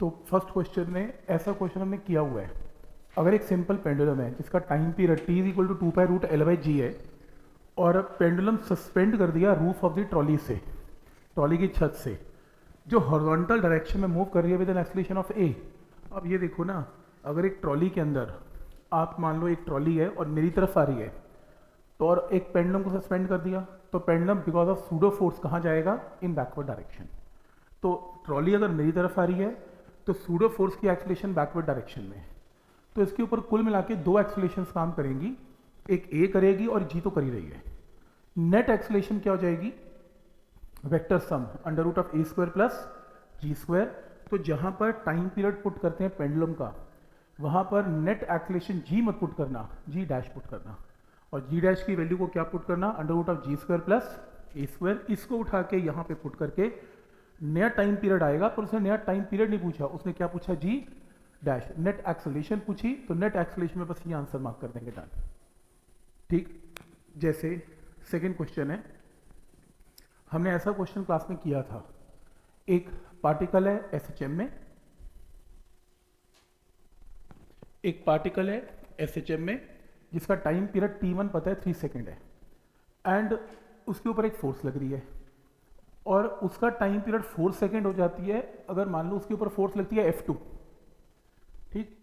तो first question में ऐसा क्वेश्चन हमने किया हुआ है। अगर एक सिंपल पेंडुलम है जिसका time period T is equal to 2 pi root L/G है और पेंडुलम सस्पेंड कर दिया रूफ ऑफ द ट्रॉली से, ट्रॉली की छत से, जो हॉरिजॉन्टल डायरेक्शन में मूव कर रही है विद एन एक्सीलरेशन ऑफ ए। अब ये देखो ना, अगर एक ट्रॉली के अंदर आप मान लो एक ट्रॉली है और मेरी तरफ आ रही है, तो और एक पेंडुलम को सस्पेंड कर दिया, तो pendulum because of pseudo force कहाँ जाएगा? इन बैकवर्ड डायरेक्शन। तो ट्रॉली अगर मेरी तरफ आ रही है तो सूडो फोर्स की एक्सीलरेशन बैकवर्ड डायरेक्शन में। तो इसके ऊपर कुल मिला के दो एक्सीलरेशन काम करेंगी, एक ए करेगी और जी तो कर ही रही है। नेट एक्सीलरेशन क्या हो जाएगी? Vector sum under root of A square plus G square. तो जहां पर टाइम पीरियड पुट करते हैं पेंडुलम का, वहां पर नेट एक्सीलरेशन जी मत पुट करना, जी डैश पुट करना, और जी डैश की वैल्यू को क्या पुट करना? Under root of G square plus A square. इसको उठा के यहाँ पे पुट करके नया टाइम पीरियड आएगा, पर उसने नया टाइम पीरियड नहीं पूछा, उसने क्या पूछा? जी डैश। नेट एक्सेलरेशन पूछी, तो नेट एक्सेलरेशन में बस ये आंसर मार्क कर देंगे, डन। ठीक। जैसे सेकंड क्वेश्चन है, हमने ऐसा क्वेश्चन क्लास में किया था। एक पार्टिकल है एसएचएम में, एक पार्टिकल है एसएचएम में जिसका टाइम पीरियड T1 पता है 3 सेकेंड है, एंड उसके ऊपर एक फोर्स लग रही है और उसका टाइम पीरियड 4 सेकेंड हो जाती है अगर मान लो उसके ऊपर फोर्स लगती है F2। ठीक।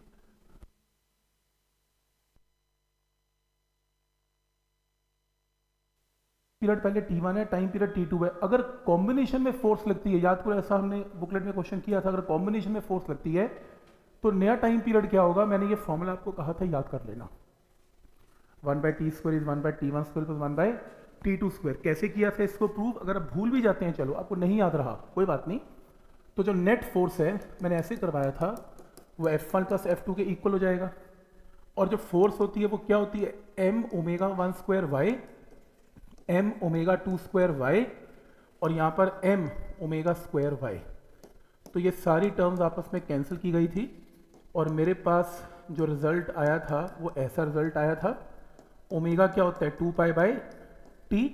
पीरियड पहले T1 है, टाइम पीरियड T2 है। अगर कॉम्बिनेशन में फोर्स लगती है, याद करो ऐसा हमने बुकलेट में क्वेश्चन किया था, अगर कॉम्बिनेशन में फोर्स लगती है तो नया टाइम पीरियड क्या होगा? मैंने ये फॉर्मूला आपको कहा था, याद कर लेना। 1/T² is 1/T1² plus 1/T2²। कैसे किया था इसको प्रूव? अगर आप भूल भी जाते हैं, चलो आपको नहीं याद रहा कोई बात नहीं, तो जो नेट फोर्स है मैंने ऐसे करवाया था, वो F1 प्लस F2 के इक्वल हो जाएगा। और जो फोर्स होती है वो क्या होती है? m⍵1² m⍵2² और यहाँ पर m⍵2y। तो ये सारी टर्म्स आपस में कैंसिल की गई थी और मेरे पास जो रिजल्ट आया था वो ऐसा रिजल्ट आया था। ओमेगा क्या होता है? 2 पाई/T।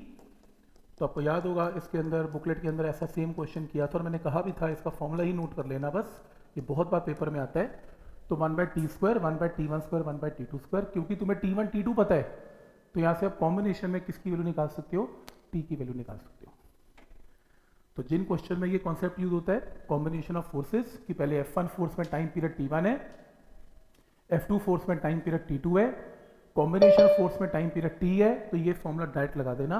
तो आपको याद होगा इसके अंदर बुकलेट के अंदर ऐसा सेम क्वेश्चन किया था और मैंने कहा भी था इसका फॉर्मूला ही नोट कर लेना, बस ये बहुत बार पेपर में आता है। तो 1/T², 1/T1², 1/T2²। क्योंकि तुम्हें T1 T2 पता है, तो यहाँ से आप कॉम्बिनेशन में किसकी वैल्यू निकाल सकते हो? T की वैल्यू निकाल सकते हो। तो जिन क्वेश्चन में ये कॉन्सेप्ट यूज होता है कॉम्बिनेशन ऑफ फोर्सेस, कि पहले F1 फोर्स में टाइम पीरियड T1 है, F2 फोर्स में टाइम पीरियड T2 है, कॉम्बिनेशन फोर्स में टाइम पीरियड T है, तो ये फॉर्मूला डायरेक्ट लगा देना,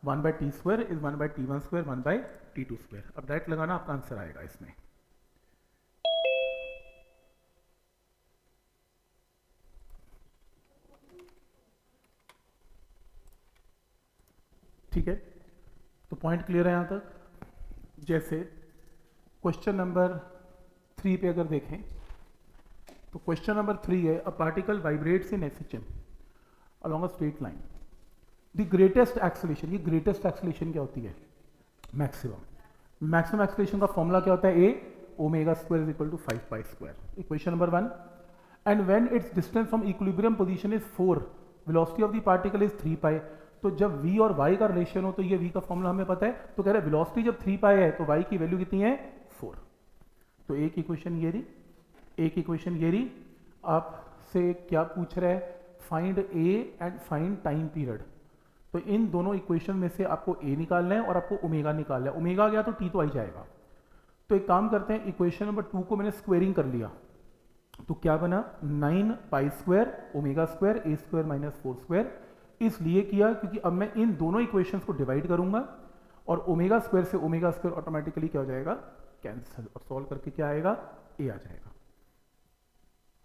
1/T² इज 1/T1², 1/T2²। अब डायरेक्ट लगाना, आपका आंसर आएगा इसमें। ठीक है, तो पॉइंट क्लियर है यहां तक। जैसे क्वेश्चन नंबर 3 पे अगर देखें, तो क्वेश्चन नंबर 3 है, a particle vibrates in SHM along a straight line, the greatest acceleration. ये ग्रेटेस्ट एक्सेलरेशन क्या होती है? मैक्सिमम। मैक्सिमम एक्सेलरेशन का फॉर्मूला क्या होता है? a⍵² is equal to 5π²। Equation number 1। And when its distance from equilibrium position is 4, velocity of the particle is 3π। तो जब v और y का रिलेशन हो तो ये v का फॉर्मूला हमें पता है, तो कह रहे हैं वेलोसिटी जब 3π है तो y की वैल्यू कितनी है? 4। तो एक इक्वेशन ये रही, एक इक्वेशन ये रही। आपसे क्या पूछ रहा है? Find a and find time period. तो इन दोनों इक्वेशन में से आपको a निकालना है और आपको ओमेगा निकालना है। ओमेगा गया तो t तो आ ही जाएगा। तो एक काम करते हैं, इक्वेशन नंबर 2 को मैंने स्क्वेयरिंग कर लिया, तो क्या बना? 9π² ω² a² माइनस 4²। इसलिए किया क्योंकि अब मैं इन दोनों इक्वेशंस को डिवाइड करूंगा और ω² से ω² ऑटोमेटिकली क्या हो जाएगा? कैंसिल। और सॉल्व करके क्या आएगा? a आ जाएगा।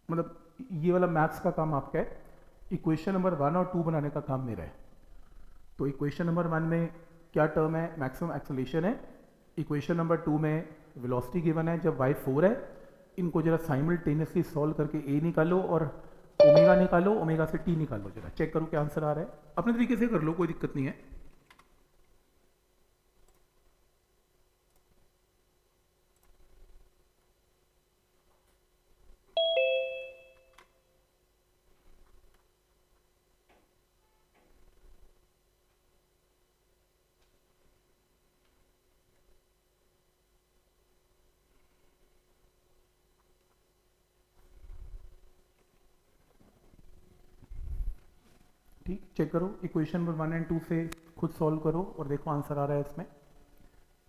मतलब ये वाला मैथ्स का काम आपका है, इक्वेशन नंबर 1 और 2 बनाने का काम मेरा है। तो इक्वेशन नंबर 1 में क्या टर्म है? मैक्सिमम एक्सेलरेशन है। इक्वेशन नंबर 2 में वेलोसिटी गिवन है जब y 4 है। इनको जरा साइमल्टेनियसली सॉल्व करके a निकालो और ओमेगा निकालो, ओमेगा से t निकालो, जरा चेक करो क्या आंसर आ रहा है। अपने तरीके से कर लो, कोई दिक्कत नहीं है। ठीक, चेक करो इक्वेशन नंबर 1 एंड 2 से खुद सॉल्व करो और देखो आंसर आ रहा है, इसमें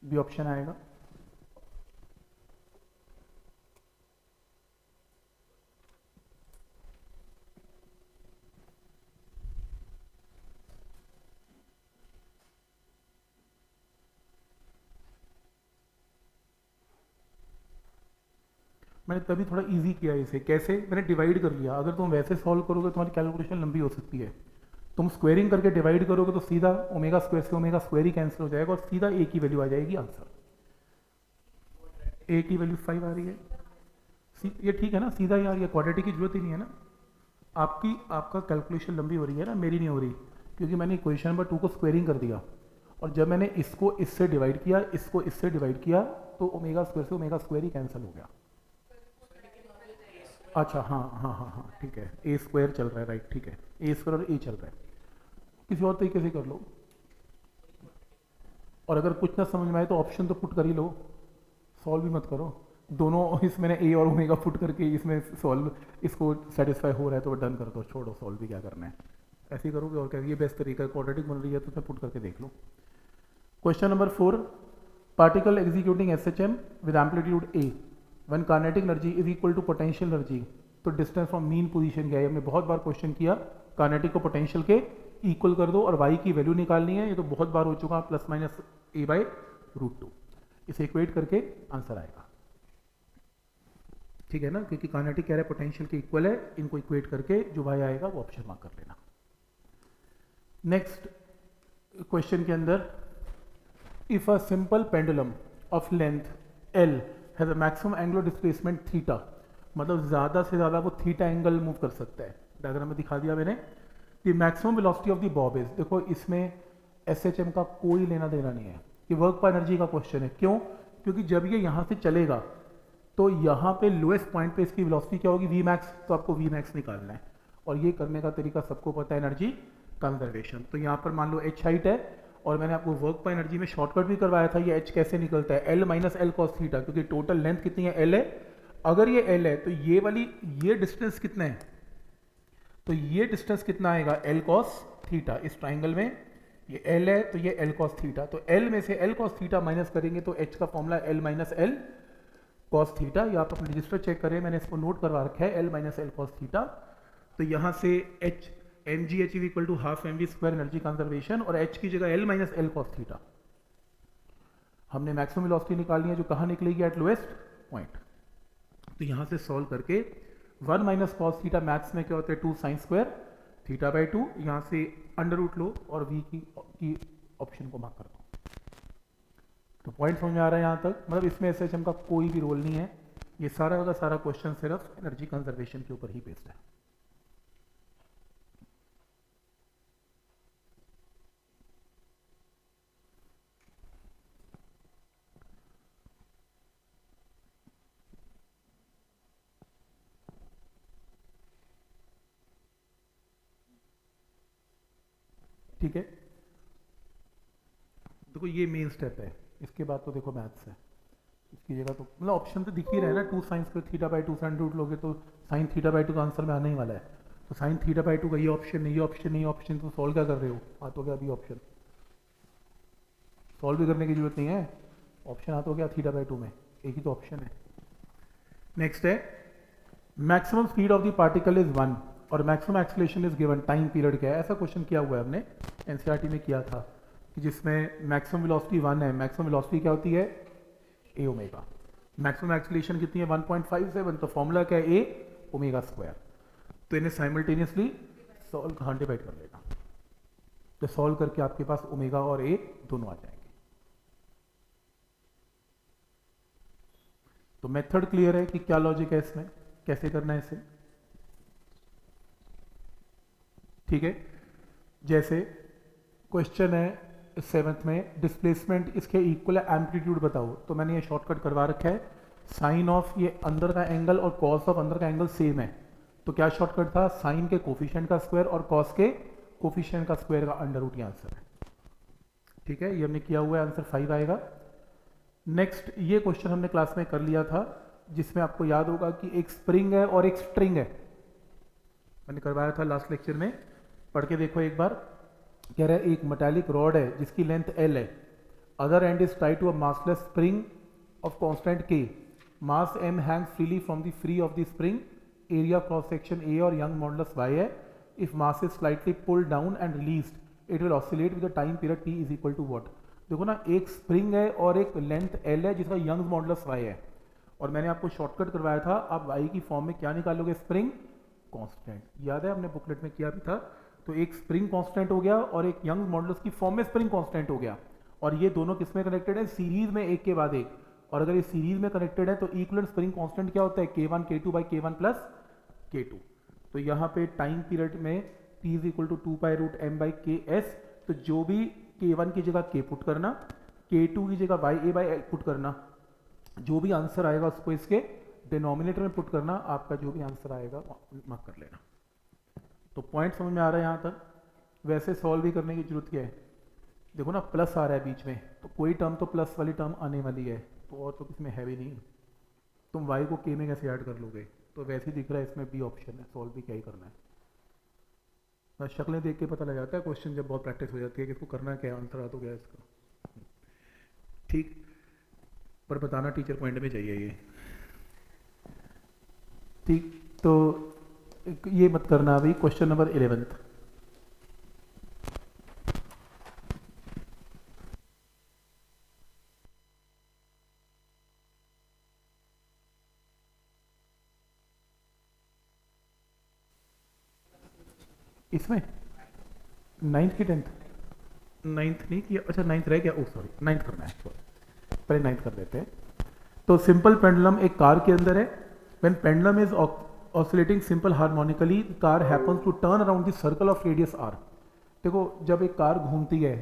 भी ऑप्शन आएगा। मैंने तभी थोड़ा इजी किया इसे, कैसे मैंने डिवाइड कर लिया। अगर तुम वैसे सॉल्व करोगे तुम्हारी कैलकुलेशन लंबी हो सकती है। तुम स्क्वेयरिंग करके डिवाइड करोगे तो सीधा ओमेगा स्क्वायर से ओमेगा स्क्वायर ही कैंसिल हो जाएगा और सीधा ए की वैल्यू आ जाएगी आंसर। ए की वैल्यू 5 आ रही है, ये ठीक है ना, सीधा ही आ रही है, क्वाड्रेटिक की जरूरत ही नहीं है ना। आपका कैलकुलेशन लंबी हो रही है ना, मेरी नहीं हो रही, क्योंकि मैंने इक्वेशन नंबर 2 को स्क्वेयरिंग कर दिया और जब मैंने इसको इससे डिवाइड किया, इसको इससे डिवाइड किया, तो ओमेगा स्क्वायर से ओमेगा स्क्वायर ही कैंसिल हो गया। अच्छा हाँ हाँ हाँ हाँ ठीक है, ए स्क्वायर चल रहा है, राइट, ठीक है, ए स्क्वायर और ए चल रहा है। किसी और तरीके से कर लो, और अगर कुछ ना समझ में आए तो ऑप्शन तो पुट कर ही लो, सॉल्व भी मत करो। दोनों इसमें ए और ओमेगा पुट करके इसमें सॉल्व, इसको सेटिस्फाई हो रहा है तो डन कर दो, छोड़ो सॉल्व भी क्या करना है, ऐसे ही करोगे और क्या, ये बेस्ट तरीका है। क्वाड्रेटिक बन रही है तो पुट करके देख लो। Question number 4, particle executing SHM with amplitude a when kinetic energy is equal to potential energy, तो डिस्टेंस फ्रॉम मीन पोजीशन क्या है, हमने बहुत बार क्वेश्चन किया। काइनेटिक को पोटेंशियल के इक्वल कर दो और वाई की वैल्यू निकालनी है, ये तो बहुत बार हो चुका, प्लस माइनस ए बाई √2, इसे इक्वेट करके आंसर आएगा, ठीक है ना, क्योंकि काइनेटिक कह रहा है पोटेंशियल के इक्वल है, इनको इक्वेट करके जो वाई आएगा वो ऑप्शन मार्क कर लेना। नेक्स्ट क्वेश्चन के अंदर, if a simple pendulum of length L has a maximum angular displacement theta, मतलब ज़्यादा से ज़्यादा वो थीटा एंगल मूव कर सकता है, डायग्राम में दिखा दिया मैंने। The maximum velocity of the Bob is, देखो इसमें एसएचएम का कोई लेना देना नहीं है, ये वर्क पर एनर्जी का क्वेश्चन है। क्यों? क्योंकि जब ये यहाँ से चलेगा तो यहाँ पे लोएस्ट पॉइंट पे इसकी वेलोसिटी क्या होगी, वी मैक्स, तो आपको वी मैक्स निकालना है, और ये करने का तरीका सबको पता है, एनर्जी कंजर्वेशन। तो यहाँ पर मान लो एच हाइट है और मैंने आपको वर्क पर एनर्जी में शॉर्टकट भी करवाया था, ये एच कैसे निकलता है, L minus L cos theta, क्योंकि टोटल लेंथ कितनी है, एल है। अगर ये एल है तो ये वाली ये डिस्टेंस कितना है, तो ये डिस्टेंस कितना आएगा, एल कॉस थीटा। इस ट्राइंगल में ये एल है तो ये एल कॉस थीटा, तो एल में से एल कॉस थीटा माइनस करेंगे तो एच का formula L minus L cos theta. या आप अपने रजिस्टर चेक करें, मैंने इसको नोट करवा रखा है, L minus L cos theta. तो यहाँ से H M G H is equal to half M V square energy conservation, और एच की जगह L minus L cos theta. हमने मैक्सिमम वेलोसिटी निकालनी है जो कहाँ निकलेगी, एट लोएस्ट पॉइंट। तो यहाँ से सॉल्व करके 1 माइनस कॉस थीटा मैथ्स में क्या होता है, 2 साइन स्क्वायर थीटा बाई 2, यहाँ से अंडर रूट लो और वी की ऑप्शन को मार्क कर दो। तो पॉइंट समझ में आ रहा है यहाँ तक, मतलब इसमें एसएचएम का कोई भी रोल नहीं है, ये सारा का सारा क्वेश्चन सिर्फ एनर्जी कंजर्वेशन के ऊपर ही बेस्ड है। ठीक है, देखो ये मेन स्टेप है, इसके बाद तो देखो मैथ्स है, इसकी जगह तो मतलब ऑप्शन तो दिख ही रहा है ना, 2 sine square theta by 2 sine root लोगे तो साइन थीटा बाई 2 का आंसर में आने ही वाला है। तो साइन थीटा बाई 2 का ये ऑप्शन नहीं, ये ऑप्शन नहीं, ऑप्शन तो सॉल्व क्या कर रहे हो, हाथ हो गया अभी ऑप्शन, सॉल्व भी करने की जरूरत नहीं है, ऑप्शन हाथ हो गया थीटा बाई 2 में, एक ही तो ऑप्शन है। नेक्स्ट है, maximum speed of the particle is 1 और maximum acceleration is given, time period क्या है, ऐसा क्वेश्चन किया हुआ है हमने एनसीईआरटी में किया था, कि जिसमें मैक्सिमम वेलोसिटी 1 है, मैक्सिमम वेलोसिटी क्या होती है, ए ओमेगा, मैक्सिमम एक्सीलरेशन कितनी है 1.57, तो फॉर्मूला क्या है, ए ओमेगा स्क्वायर। तो इन्हें साइमल्टेनियसली सॉल्व, कहाँ डिवाइड कर लेना, तो सॉल्व करके आपके पास ओमेगा और ए दोनों आ जाएंगे। तो मेथड क्लियर है कि क्या लॉजिक है इसमें, कैसे करना है इसे, ठीक है। जैसे क्वेश्चन है 7th में, डिस्प्लेसमेंट इसके इक्वल है, एम्पलीट्यूड बताओ, तो मैंने ये शॉर्टकट करवा रखा है, साइन ऑफ ये अंदर का एंगल और कॉस ऑफ अंदर का एंगल सेम है, तो क्या शॉर्टकट था, साइन के कोफिशिएंट का स्क्वायर और कॉस के कोफिशिएंट का स्क्वायर का अंडर रूट, ये आंसर है, ठीक है, ये हमने किया हुआ है, आंसर 5 आएगा। नेक्स्ट, ये क्वेश्चन हमने क्लास में कर लिया था, जिसमें आपको याद होगा कि एक स्प्रिंग है और एक स्ट्रिंग है, मैंने करवाया था लास्ट लेक्चर में, पढ़ के देखो एक बार। कह रहा है एक मेटालिक रॉड है जिसकी लेंथ L है, other end is tied to a massless spring of constant K. Mass M hangs freely from the free of the spring. Area cross section A और Young modulus Y है. If mass is slightly pulled down and released, it will oscillate with the time period T is equal to what? देखो ना, एक spring है और एक length L है जिसका यंग मॉडुलस Y है, और मैंने आपको शॉर्टकट करवाया था, आप Y की फॉर्म में क्या निकालोगे? Spring constant. याद है, हमने बुकलेट में किया भी था। तो एक स्प्रिंग कांस्टेंट हो गया और एक यंग मॉडुलस की फॉर्म में स्प्रिंग कांस्टेंट हो गया, और ये दोनों किस में कनेक्टेड है? सीरीज में, एक के बाद एक। और अगर ये सीरीज में कनेक्टेड है तो इक्विवेलेंट स्प्रिंग कांस्टेंट क्या होता है? K1 K2 by K1 plus K2। तो यहाँ पे टाइम पीरियड में T is equal to 2 pi root M by K S. तो जो भी K1 की जगह K पुट करना, K2 की जगह वाई ए बाई पुट करना, जो भी आंसर आएगा उसको इसके डिनोमिनेटर में पुट करना, आपका जो भी आंसर आएगा मार्क कर लेना। तो पॉइंट समझ में आ रहा है यहाँ तक? वैसे सॉल्व भी करने की जरूरत क्या है? देखो ना, प्लस आ रहा है बीच में, तो कोई टर्म तो प्लस वाली टर्म आने वाली है, तो और तो किसमें है भी नहीं। तुम y को k में कैसे ऐड कर लोगे? तो वैसे ही दिख रहा है इसमें बी ऑप्शन है, सॉल्व भी क्या ही करना है। बस शक्लें देख के पता लग जाता है क्वेश्चन, जब बहुत प्रैक्टिस हो जाती है कि इसको करना क्या है, आंसर आ तो गया इसका। ठीक, पर बताना टीचर पॉइंट में चाहिए ये। ठीक, तो ये मत करना अभी। Question number 11। इसमें 9th की 10th? 9th नहीं किया, अच्छा 9th रह गया, ओ सॉरी 9th करना है, सॉरी पहले 9th कर देते हैं। तो सिंपल पेंडुलम एक कार के अंदर है। When pendulum is oscillating simple harmonically, car happens to turn around the circle of radius r। देखो, जब एक कार घूमती है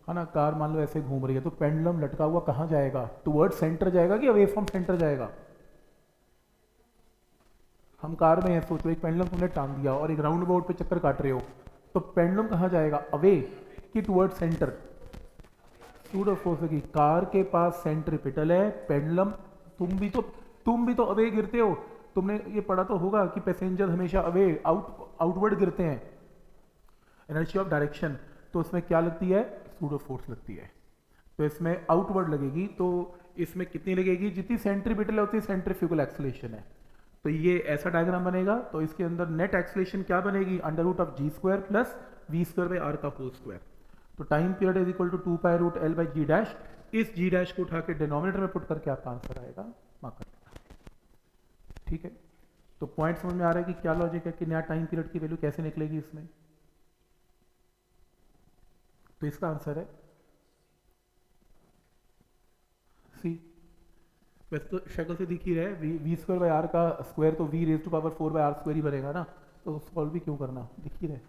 ना, कार मान लो ऐसे घूम रही है, तो पेंडुलम लटका हुआ कहाँ जाएगा? टुवर्ड सेंटर जाएगा कि अवे फ्रॉम सेंटर जाएगा? हम कार में है, सोचो एक पेंडुलम तुमने टांग दिया और एक राउंड अबाउट पे चक्कर काट रहे हो, तो पेंडुलम कहाँ जाएगा? अवे कि टुवर्ड सेंटर? सूडो फोर्स की कार के पास सेंट्रिपिटल है, पेंडुलम तुम भी तो अवे गिरते हो। तुमने ये पढ़ा तो होगा कि पैसेंजर हमेशा अवे आउटवर्ड गिरते हैं, इनर्शिया ऑफ डायरेक्शन। तो इसमें क्या लगती है? सूडो फोर्स लगती है। तो इसमें आउटवर्ड लगेगी, तो इसमें कितनी लगेगी? जितनी सेंट्रीपिटल है उतनी सेंट्रीफ्यूगल एक्सेलरेशन है। तो ये ऐसा डायग्राम बनेगा। तो इसके अंदर नेट एक्सेलरेशन क्या बनेगी? Under root of G square plus V square by are का होल स्क्वायर। तो time period is equal to 2 pi root L by G dash. इस जी डैश को उठा के डिनोमिनेटर में पुट करके आपका आंसर आएगा, मार्क कर देना। ठीक है, तो पॉइंट समझ में आ रहा है कि क्या लॉजिक है कि नया टाइम पीरियड की वैल्यू कैसे निकलेगी इसमें? तो इसका आंसर है सी। वैसे तो शक्ल से दिख ही रहा है, वी स्क्वायर बाई आर का स्क्वायर तो v raise to power 4 by r square ही बनेगा ना, तो सॉल्व भी क्यों करना, दिख ही रहा है।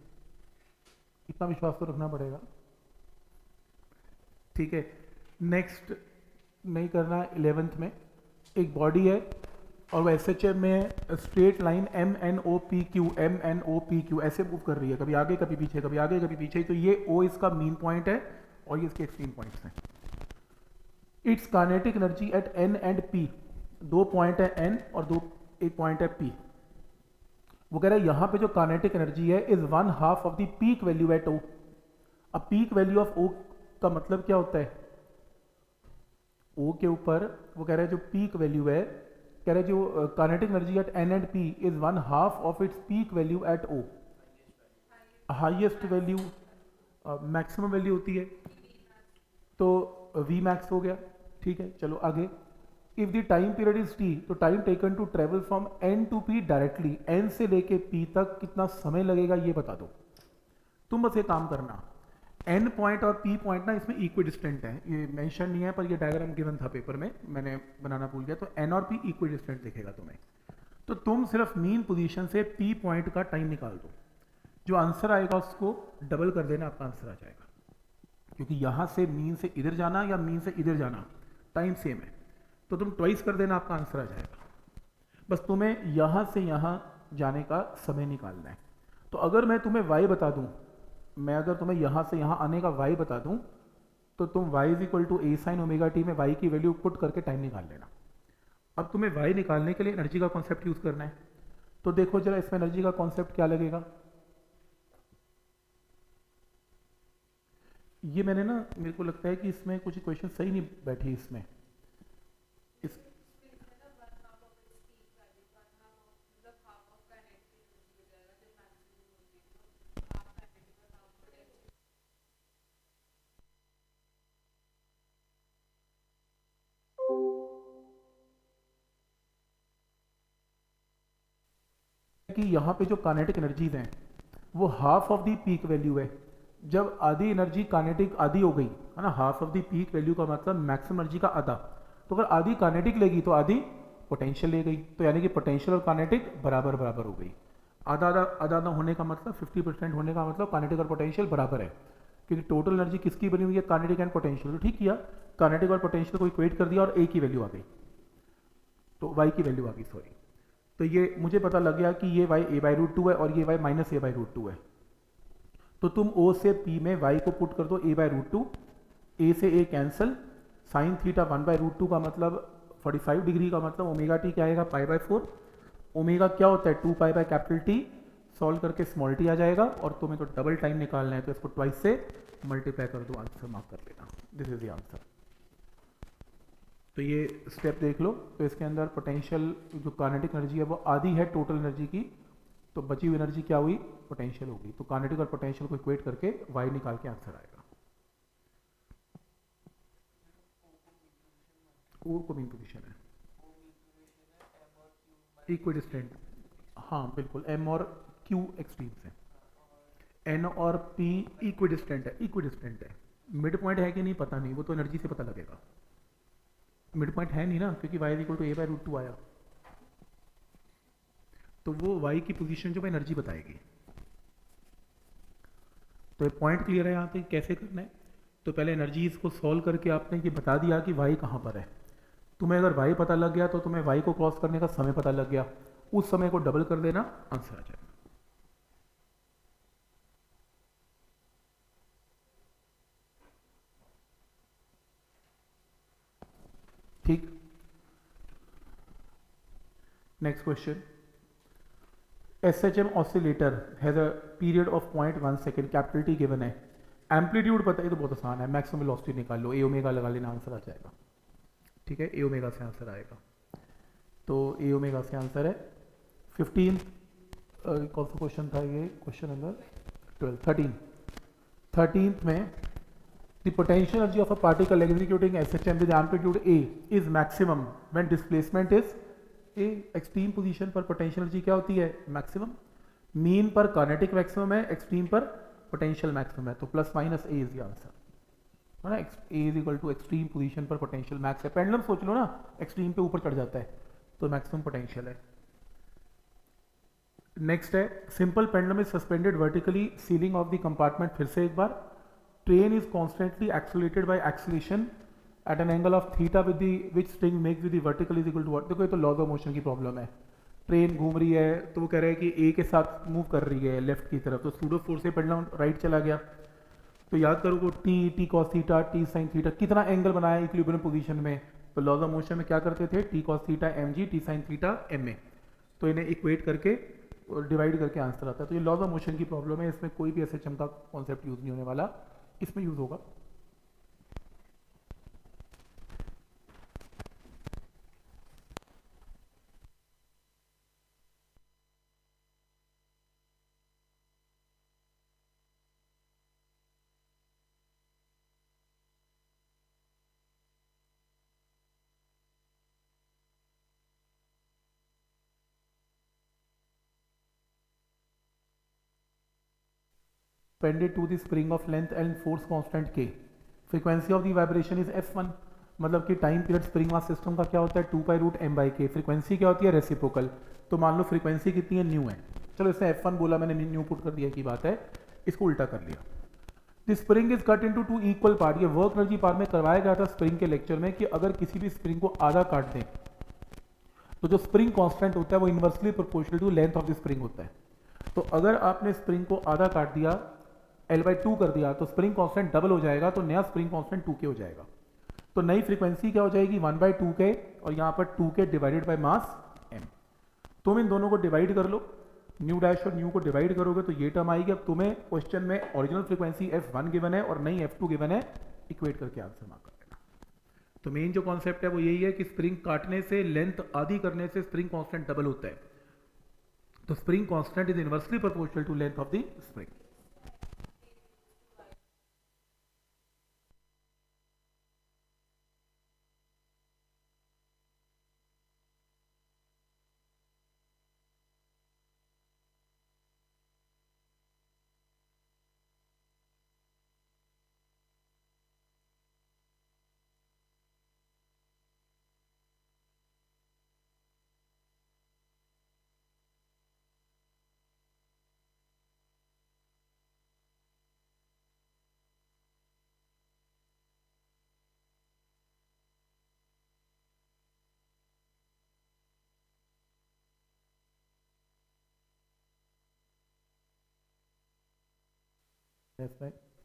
इतना विश्वास तो रखना पड़ेगा। ठीक है, नेक्स्ट नहीं करना। 11th में एक बॉडी है और वो SHM में स्ट्रेट लाइन MNOPQ ऐसे मूव कर रही है, कभी आगे कभी पीछे, कभी आगे कभी पीछे। तो ये O इसका मीन पॉइंट है और ये इसके एक्सट्रीम पॉइंट्स हैं। It's kinetic energy at N and P, 2 point है N और एक पॉइंट है P। वो कह रहा है यहाँ पे जो काइनेटिक एनर्जी है is 1/2 of the peak value at O। अब पीक वैल्यू ऑफ O का मतलब क्या होता है? O के ऊपर वो कह रहा है जो पीक वैल्यू है, कह रहा है जो kinetic energy at N and P is 1/2 of its peak value at O। Highest value maximum value होती है, तो V मैक्स हो गया। ठीक है, चलो आगे। If the time period is T, तो time taken to travel from N to P directly, N से लेके P तक कितना समय लगेगा ये बता दो। तुम बस ये काम करना, N पॉइंट और P पॉइंट ना इसमें इक्वी डिस्टेंट है, ये मेंशन नहीं है पर ये डायग्राम गिवन था पेपर में, मैंने बनाना भूल गया। तो N और P इक्वी डिस्टेंट दिखेगा तुम्हें। तो तुम सिर्फ मीन पोजीशन से P पॉइंट का टाइम निकाल दो, जो आंसर आएगा उसको डबल कर देना, आपका आंसर आ जाएगा। क्योंकि यहां से मीन से इधर जाना या मीन से इधर जाना टाइम सेम है, तो तुम ट्वाइस कर देना, आपका आंसर आ जाएगा। बस तुम्हें यहां से यहां जाने का समय निकालना है। तो अगर मैं तुम्हें y बता दूं, मैं अगर तुम्हें यहां से यहां आने का y बता दूं, तो तुम y is equal to a sine omega T में y की वैल्यू पुट करके टाइम निकाल लेना। अब तुम्हें y निकालने के लिए एनर्जी का कॉन्सेप्ट यूज करना है। तो देखो जरा इसमें एनर्जी का कॉन्सेप्ट क्या लगेगा। ये मैंने ना, मेरे को लगता है कि इसमें कुछ इक्वेशन सही नहीं बैठी इसमें। इस कि यहाँ पे जो काइनेटिक एनर्जीज हैं वो half of the peak value है। जब आधी एनर्जी काइनेटिक आधी हो गई है ना, half of the peak value का मतलब मैक्सिमम एनर्जी का आधा। तो अगर आधी काइनेटिक लेगी तो आधी पोटेंशियल ले गई, तो यानी कि पोटेंशियल और काइनेटिक बराबर बराबर हो गई। आधा आधा आधा आधा होने का मतलब 50% होने का मतलब काइनेटिक और पोटेंशियल बराबर है, क्योंकि टोटल एनर्जी किसकी बनी हुई है, काइनेटिक एंड पोटेंशियल। तो ठीक किया, काइनेटिक और पोटेंशियल को इक्वेट कर दिया और ए की वैल्यू आ गई, तो वाई की वैल्यू आ गई, सॉरी। तो ये मुझे पता लग गया कि ये वाई a/√2 है और ये वाई -a/√2 है। तो तुम O से P में y को पुट कर दो a/√2, a से a कैंसिल, साइन थीटा 1/√2 का मतलब 45 डिग्री का मतलब ओमेगा टी क्या आएगा, π/4। ओमेगा क्या होता है, 2π/T। सॉल्व करके स्मॉल टी आ जाएगा, और तुम्हें तो डबल टाइम निकालना है तो इसको ट्वाइस से मल्टीप्लाई कर दो, आंसर मार्क कर लेना। This is the answer. तो ये स्टेप देख लो। तो इसके अंदर पोटेंशियल जो काइनेटिक एनर्जी है वो आधी है टोटल एनर्जी की, तो बची हुई एनर्जी क्या हुई, पोटेंशियल होगी। तो काइनेटिक और पोटेंशियल को इक्वेट करके वाई निकाल के आंसर आएगा। ओ को मीन पोजीशन है, इक्विडिस्टेंट। हाँ बिल्कुल, एम और क्यू एक्सट्रीम्स हैं, एन और पी इक्विडिस्टेंट है, इक्विडिस्टेंट है। मिड पॉइंट है कि नहीं पता नहीं, वो तो एनर्जी से पता लगेगा। मिड पॉइंट है नहीं ना, क्योंकि y इक्वल टू a/√2 आया, तो वो y की पोजीशन जो है एनर्जी बताएगी। तो ये पॉइंट क्लियर है यहाँ पे कैसे करना है। तो पहले एनर्जीज को सॉल्व करके आपने ये बता दिया कि y कहाँ पर है। तुम्हें अगर y पता लग गया तो तुम्हें y को क्रॉस करने का समय पता लग गया, उस समय को डबल कर देना, आंसर आ जाएगा। ठीक, next question. SHM oscillator has a period of 0.1 second, capital T given है, एम्पलीट्यूड पता है, तो बहुत आसान है, मैक्सिमम वेलोसिटी निकाल लो, ए ओमेगा लगा लेना, आंसर आ जाएगा। ठीक है, ए ओमेगा से आंसर आएगा। तो ए ओमेगा से आंसर है 15। कौन सा क्वेश्चन था ये, क्वेश्चन नंबर 13 में the potential energy of a particle executing SHM with amplitude A is maximum when displacement is A। Extreme position पर पोटेंशियल एनर्जी क्या होती है, मैक्सिमम। मीन पर काइनेटिक मैक्सिमम है, एक्सट्रीम पर पोटेंशियल मैक्सिमम है, तो plus minus a is the answer, है ना। A is equal to extreme position पर पोटेंशियल मैक्स है। पेंडुलम सोच लो ना, एक्सट्रीम पे ऊपर चढ़ जाता है, तो मैक्सिमम पोटेंशियल है। नेक्स्ट है, simple pendulum is suspended vertically ceiling of the compartment. फिर से एक बार, train is constantly accelerated by acceleration at an angle of theta with the which string makes with the vertical is equal to what. देखो ये तो laws of motion की problem है। Train घूम रही है तो वो कह रहा है कि ए के साथ मूव कर रही है लेफ्ट की तरफ, तो सूडो फोर्स से पेंडुलम राइट चला गया। तो याद करो वो T cos theta, T sine theta, कितना एंगल बनाया इक्विलिब्रियम पोजीशन में। तो लॉज ऑफ मोशन में क्या करते थे, T cos theta M G, T sine theta M A. तो इन्हें इक्वेट करके डिवाइड करके आंसर आता है। तो ये लॉज ऑफ मोशन की प्रॉब्लम है, इसमें कोई भी एसएचएम का कॉन्सेप्ट यूज नहीं होने वाला, इसमें यूज होगा। Pended to the spring of length and force constant k, frequency of the vibration is f1। मतलब कि time period spring mass system का क्या होता है, 2π√m/k। फ्रीक्वेंसी क्या होती है, रेसिप्रोकल। तो मान लो फ्रीक्वेंसी कितनी है, न्यू है। चलो इसने f1 बोला, मैंने न्यू पुट कर दिया की बात है, इसको उल्टा कर लिया। The spring is cut into 2 equal part. ये वर्क एनर्जी पार्ट में करवाया गया था स्प्रिंग के लेक्चर में, कि अगर किसी भी स्प्रिंग को आधा काट दें तो जो स्प्रिंग कांस्टेंट होता है वो inversely proportional to length of the spring होता है। तो अगर आपने स्प्रिंग को आधा काट दिया, L/2 कर दिया, तो स्प्रिंग कांस्टेंट डबल हो जाएगा, तो नया स्प्रिंग कांस्टेंट 2k हो जाएगा। तो नई फ्रीक्वेंसी क्या हो जाएगी, 1/2k, और यहाँ पर 2k divided by mass m। तुम इन दोनों को डिवाइड कर लो, न्यू डैश और न्यू को डिवाइड करोगे तो ये टर्म आएगी। अब तुम्हें क्वेश्चन में ओरिजिनल फ्रीक्वेंसी F1 गिवन है और नहीं F2 गिवन है, इक्वेट करके आंसर मार्क कर लेना। तो मेन जो कॉन्सेप्ट है वो यही है कि स्प्रिंग काटने से, लेंथ आधी करने से स्प्रिंग कांस्टेंट डबल होता है। तो spring constant is inversely proportional to length of the spring.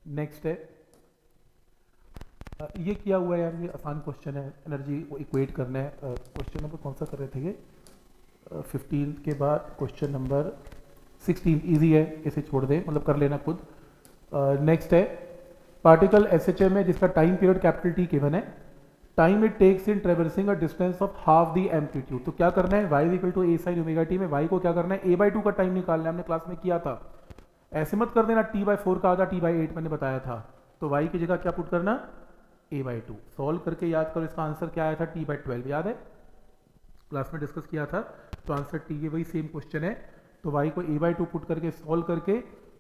Next है, ये किया हुआ है यार, ये आसान क्वेश्चन है, एनर्जी को इक्वेट करना है। क्वेश्चन नंबर कौन सा कर रहे थे ये? 15 के बाद क्वेश्चन नंबर 16 इजी है, इसे छोड़ दें, मतलब कर लेना खुद। नेक्स्ट है पार्टिकल SHM में जिसका time period capital T given है, time it takes in traversing a distance of half the amplitude. तो क्या करना है, y equal to a sin omega t में y को क्या करना है, a/2 का टाइम निकालना है, हमने क्लास में किया था। ऐसे मत कर देना t/4 का आधा t/8 मैंने बताया था। तो y की जगह क्या पुट करना, a/2। सॉल्व करके याद करो इसका आंसर क्या आया था, t/12 याद है, क्लास में डिस्कस किया था। तो आंसर t, ये वही सेम क्वेश्चन है। तो y को a/2 पुट करके सॉल्व करके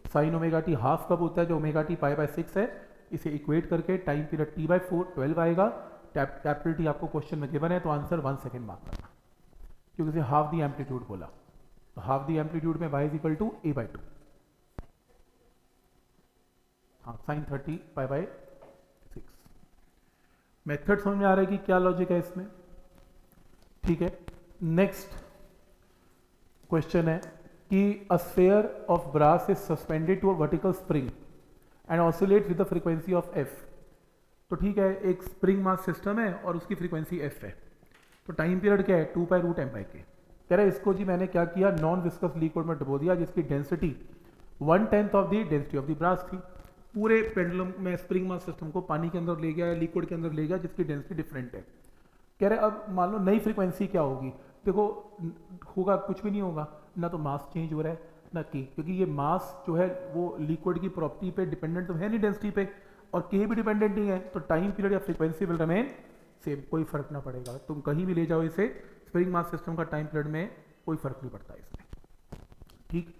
साइन ओमेगा टी हाफ कब होता है, जो ओमेगा टी π/6 है, इसे इक्वेट करके टाइम पीरियड t/4 12 आएगा। कैपिटल टी आपको क्वेश्चन में गिवन है, तो आंसर 1 सेकेंड मार्क करना, क्योंकि इसे हाफ दी एम्पलीट्यूड बोला। तो हाफ दी एम्पलीट्यूड में y इक्वल टू a/2, हाँ साइन 30 π/6। मेथड समझ में आ रहा है कि क्या लॉजिक है इसमें, ठीक है। नेक्स्ट क्वेश्चन है कि a sphere of brass is suspended to a vertical spring and oscillate with the frequency of f। तो ठीक है, एक स्प्रिंग मास सिस्टम है और उसकी फ्रीक्वेंसी f है। तो टाइम पीरियड क्या है, 2π√m/k। कह रहा है इसको जी मैंने क्या किया, नॉन विस्कस लिक्विड में डुबो दिया जिसकी density 1/10 of the density of the brass थी। पूरे पेंडुलम में स्प्रिंग मास सिस्टम को पानी के अंदर ले गया या लिक्विड के अंदर ले गया जिसकी डेंसिटी डिफरेंट है। कह रहे अब मान लो नई फ्रीक्वेंसी क्या होगी, देखो होगा कुछ भी नहीं होगा, ना तो मास चेंज हो रहा है ना की, क्योंकि ये मास जो है वो लिक्विड की प्रॉपर्टी पे डिपेंडेंट तो है नहीं, डेंसिटी पे, और के भी डिपेंडेंट नहीं है। तो टाइम पीरियड या फ्रीक्वेंसी विल रिमेन सेम, कोई फर्क ना पड़ेगा। तुम कहीं भी ले जाओ इसे, स्प्रिंग मास सिस्टम का टाइम पीरियड में कोई फर्क नहीं पड़ता इसमें, ठीक।